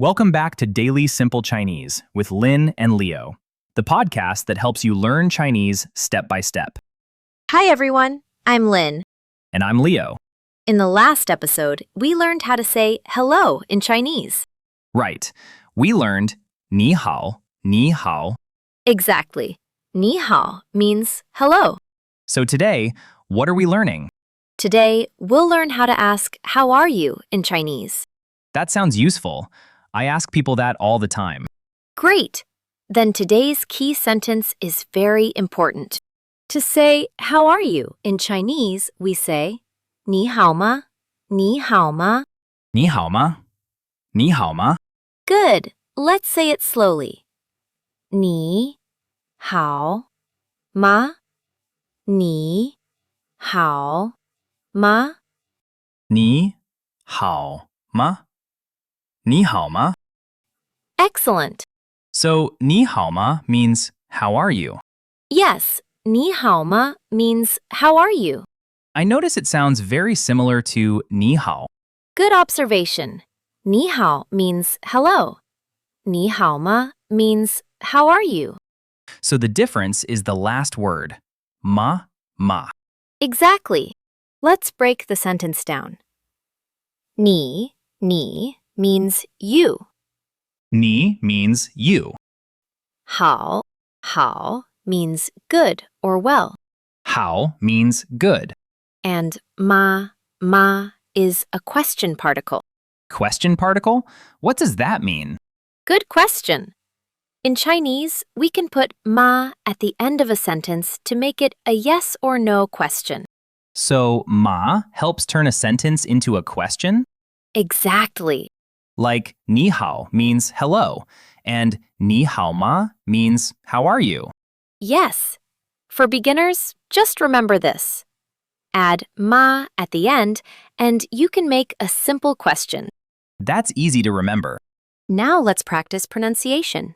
Welcome back to Daily Simple Chinese with Lin and Leo, the podcast that helps you learn Chinese step by step. Hi everyone, I'm Lin. And I'm Leo. In the last episode, we learned how to say hello in Chinese. Right. We learned ni hao, ni hao. Exactly. Ni hao means hello. So today, what are we learning? Today, we'll learn how to ask how are you in Chinese. That sounds useful. I ask people that all the time. Great! Then today's key sentence is very important. To say how are you in Chinese, we say 你好吗?你好吗?你好吗?你好吗? Good. Let's say it slowly. 你好吗?你好吗?你好吗?你好吗? Excellent. So, ni hao ma means how are you? Yes, 你好吗 means how are you? I notice it sounds very similar to ni hao. Good observation. 你好 means hello. 你好吗 means how are you? So the difference is the last word, ma. Exactly. Let's break the sentence down. 你 means you. Ni means you. 好 means good or well. Hao means good. And ma is a question particle. Question particle? What does that mean? Good question. In Chinese, we can put ma at the end of a sentence to make it a yes or no question. So ma helps turn a sentence into a question? Exactly. Like ni hao means hello, and ni hao ma means how are you? Yes. For beginners, just remember this. Add ma at the end, and you can make a simple question. That's easy to remember. Now let's practice pronunciation.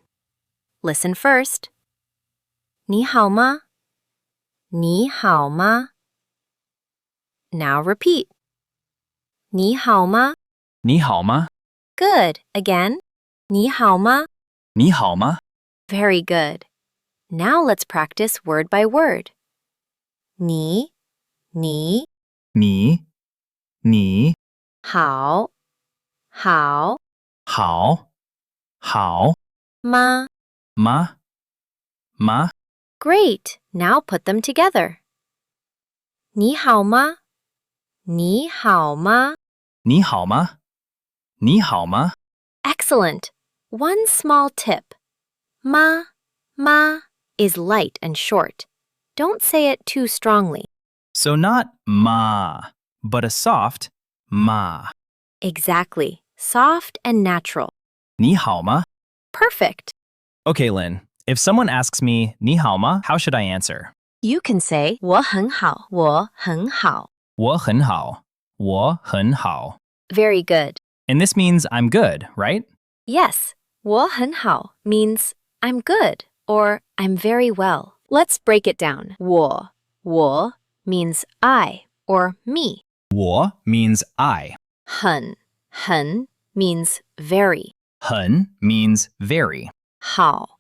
Listen first. 你好吗?你好吗? Now repeat. 你好吗?你好吗? Good. Again. 你好吗?你好吗? Very good. Now let's practice word by word. 你 你好好吗? ma Great. Now put them together. 你好吗?你好吗?你好吗? 你好吗? Excellent. One small tip. Ma is light and short. Don't say it too strongly. So not ma, but a soft ma. Exactly. Soft and natural. 你好吗? Perfect. Okay, Lin. If someone asks me 你好吗, how should I answer? You can say 我很好,我很好. 我很好,我很好. Very good. And this means I'm good, right? Yes, 我很好 means I'm good or I'm very well. Let's break it down. 我 means I or me. 我 means I. 很 means very. 很 means very. 好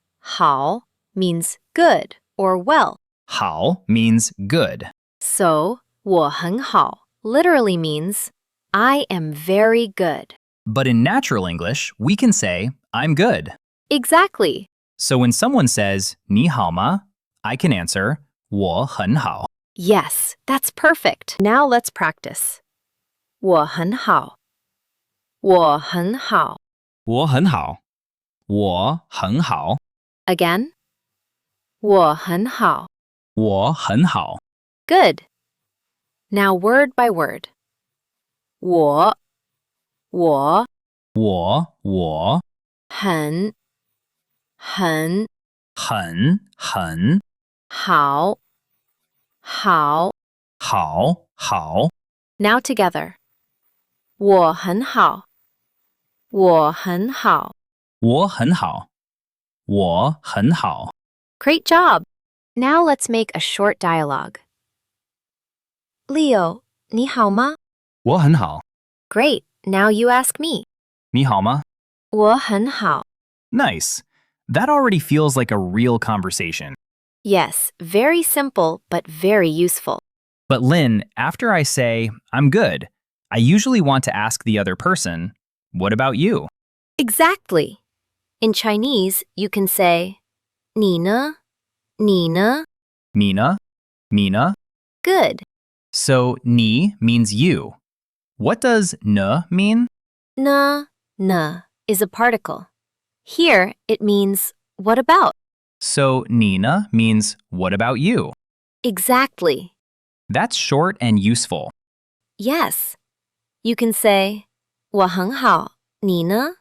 means good or well. 好 means good. So, 我很好 literally means I am very good. But in natural English, we can say I'm good. Exactly. So when someone says 你好吗, I can answer 我很好. Yes, that's perfect. Now let's practice. 我很好我很好我很好我很好 Again. 我很好我很好 Good. Now word by word. 我我很很好好 Now together. 我很好我很好我很好我很好 Great job. Now let's make a short dialogue. Leo, 你好吗? 我很好 Great. Now you ask me. 你好吗我很好. Nice. That already feels like a real conversation. Yes, very simple but very useful. But Lin, after I say, I'm good, I usually want to ask the other person, what about you? Exactly. In Chinese, you can say, 你呢?你呢? Mina? Mina? Good. So, ni means you. What does ne mean? Na is a particle. Here, it means, what about? So, Nina means, what about you? Exactly. That's short and useful. Yes. You can say, 我很好,你呢?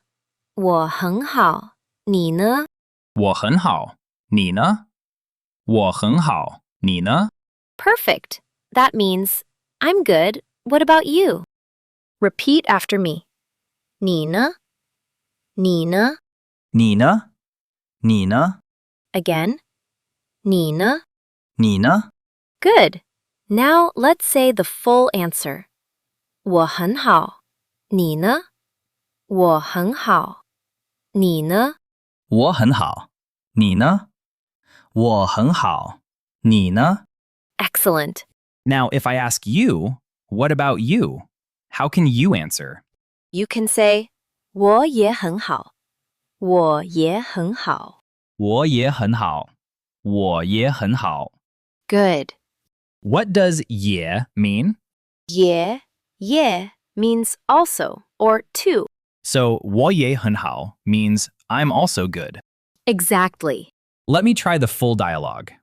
我很好,你呢?我很好,你呢?我很好,你呢? Perfect. That means, I'm good. What about you? Repeat after me. 你呢?你呢? 你呢?你呢? Again. 你呢?你呢? Good. Now let's say the full answer. 我很好,你呢?我很好,你呢?我很好,你呢?我很好,你呢? Excellent. Now, if I ask you, what about you? How can you answer? You can say, 我也很好,我也很好.我也很好,我也很好. Good. What does ye mean? Yeah means also or too. So, 我也很好 means I'm also good. Exactly. Let me try the full dialogue.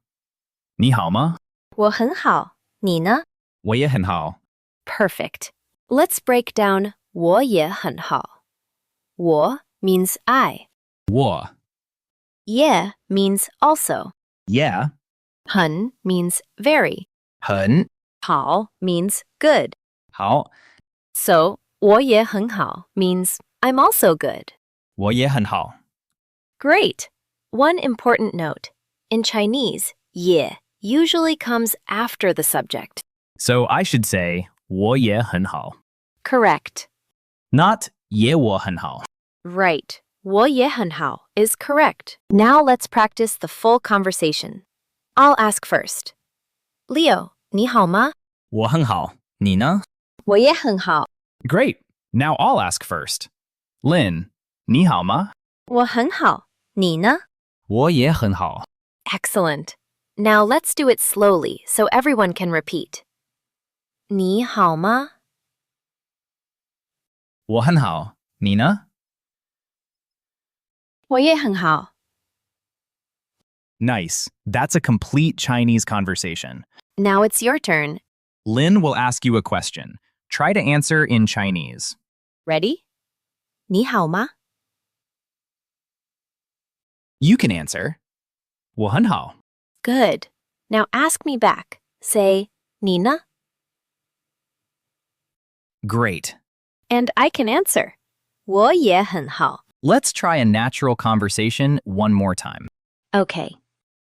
你好吗?我很好,你呢?我也很好. Perfect. Let's break down 我也很好. 我 means I. 我. Yeah means also. Yeah. 很 means very. 很好 means good. 好. So, 我也很好 means I'm also good. 我也很好. Great. One important note. In Chinese, 也 usually comes after the subject. So I should say 我也很好. Correct. Not 也我很好. Right. 我也很好 is correct. Now let's practice the full conversation. I'll ask first. Leo, 你好吗?我很好. 你呢?我也很好. Great. Now I'll ask first. Lin, 你好吗?我很好.你呢?我也很好. Excellent. Now let's do it slowly so everyone can repeat. 你好吗?我很好. 你呢?我也很好. Nice. That's a complete Chinese conversation. Now it's your turn. Lin will ask you a question. Try to answer in Chinese. Ready? 你好吗? You can answer. 我很好. Good. Now ask me back. Say, 你呢? Great. And I can answer. 我也很好. Let's try a natural conversation one more time. Okay.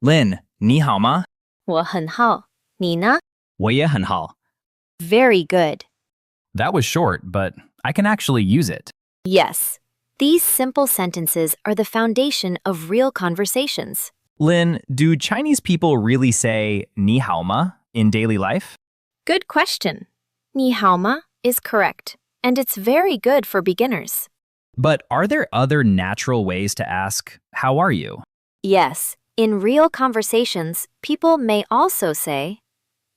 Lin, 你好吗?我很好. 你呢? 我也很好. Very good. That was short, but I can actually use it. Yes. These simple sentences are the foundation of real conversations. Lin, do Chinese people really say 你好吗 in daily life? Good question. 你好吗 is correct, and it's very good for beginners. But are there other natural ways to ask, how are you? Yes, in real conversations, people may also say,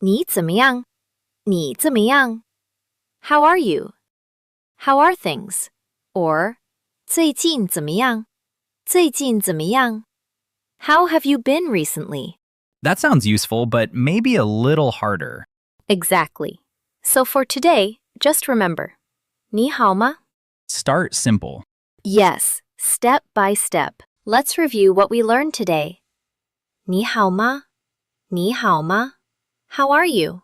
你怎么样?你怎么样? How are you? How are things? Or 最近怎么样?最近怎么样? How have you been recently? That sounds useful, but maybe a little harder. Exactly. So for today, just remember, 你好吗? Start simple. Yes, step by step. Let's review what we learned today. 你好吗?你好吗? How are you?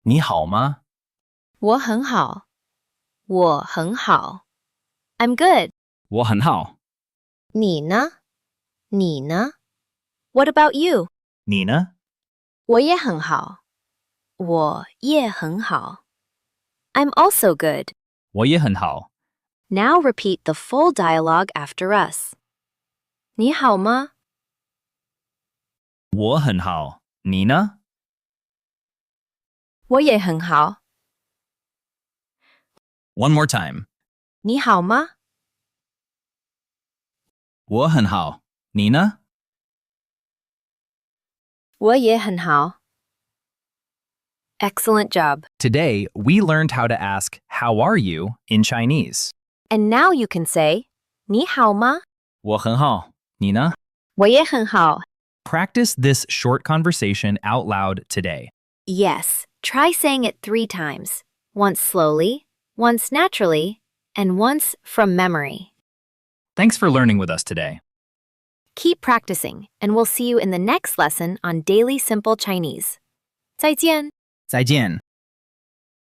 你好吗?我很好.我很好. I'm good. 我很好.你呢?你呢? What about you? 你呢?我也很好. 我也很好. I'm also good. 我也很好. Now repeat the full dialogue after us. 你好吗?我很好，你呢？我也很好。One more time. 你好吗?我很好，你呢？我也很好。Excellent job. Today, we learned how to ask, how are you, in Chinese. And now you can say, 你好吗?我很好，你呢？我也很好。Practice this short conversation out loud today. Yes, try saying it 3 times. Once slowly, once naturally, and once from memory. Thanks for learning with us today. Keep practicing, and we'll see you in the next lesson on Daily Simple Chinese. 再见. 再见。